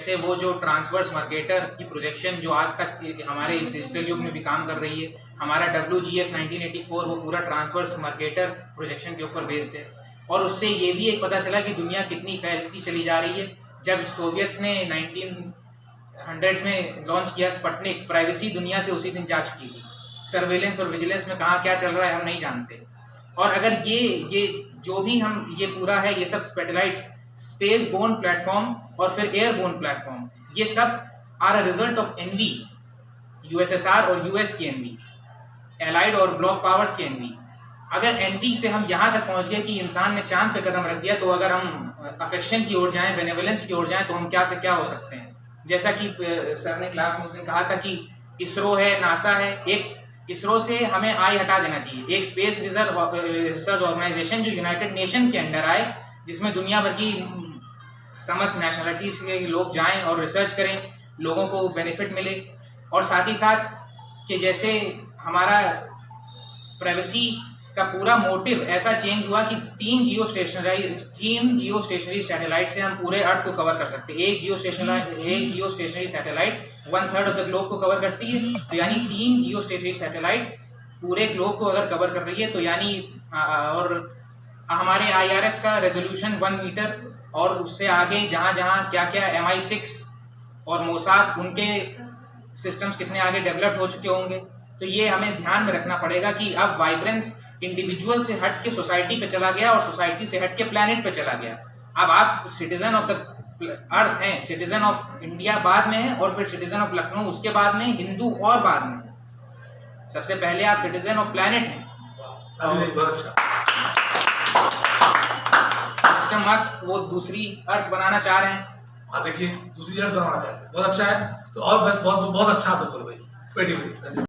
जैसे वो जो ट्रांसवर्स मर्केटर की प्रोजेक्शन जो आज तक हमारे इस डिजिटल युग में भी काम कर रही है, हमारा WGS 1984 वो पूरा ट्रांसवर्स मर्केटर प्रोजेक्शन के ऊपर बेस्ड है। और उससे ये भी एक पता चला कि दुनिया कितनी फैलती चली जा रही है। जब सोवियत्स ने 1900s में लॉन्च किया स्पुतनिक, प्राइवेसी दुनिया से उसी दिन जा चुकी थी। सर्वेलेंस और विजिलेंस में कहाँ क्या चल रहा है हम नहीं जानते। और अगर ये जो भी हम ये पूरा है, ये सब सैटेलाइट्स, स्पेस बोर्न प्लेटफॉर्म और फिर एयरबोर्न प्लेटफॉर्म, ये सब are a result of envy, USSR और US की एनवी, एलाइड और ब्लॉक पावर्स की एनवी। अगर एनवी से हम यहाँ तक पहुँच गए कि इंसान ने चांद पे कदम रख दिया, तो अगर हम अफेक्शन की ओर जाएं, बेनेवलेंस की ओर जाएं, तो हम क्या से क्या हो सकते हैं। जैसा कि सर ने क्लास में उस दिन कहा था कि इसरो है, नासा है, एक इसरो से हमें आई हटा देना चाहिए। एक स्पेस रिसर्च ऑर्गेनाइजेशन जो यूनाइटेड नेशन के अंडर आए, जिसमें दुनिया भर की समस्त नेशनलिटीज के लोग जाएं और रिसर्च करें, लोगों को बेनिफिट मिले। और साथ ही साथ कि जैसे हमारा प्राइवेसी का पूरा मोटिव ऐसा चेंज हुआ कि 3 जियो स्टेशनरी सैटेलाइट से हम पूरे अर्थ को कवर कर सकते हैं। एक जियो stationery satellite 1/3 of the globe को कवर करती है, तो यानी 3 जियो स्टेशनरी सैटेलाइट पूरे ग्लोब को अगर कवर कर रही है, तो यानी और हमारे IRS का रेजोल्यूशन 1 मीटर, और उससे आगे जहाँ जहाँ क्या क्या MI6 और मोसाद, उनके सिस्टम्स कितने आगे डेवलप हो चुके होंगे। तो ये हमें ध्यान में रखना पड़ेगा कि अब वाइब्रेंस इंडिविजुअल से हट के सोसाइटी पे चला गया और सोसाइटी से हट के प्लेनेट पे चला गया। अब आप सिटीजन ऑफ द अर्थ हैं, Citizen of India बाद में है, और फिर Citizen of लखनऊ उसके बाद में, हिंदू और बाद में। सबसे पहले आप Citizen of प्लेनेट हैं। मिस्टर मस्क वो दूसरी अर्थ बनाना चाह रहे हैं। हाँ, देखिए दूसरी अर्थ बनाना चाहते हैं, बहुत अच्छा है। तो और बहुत अच्छा आपने बोला भाई, बैठिए।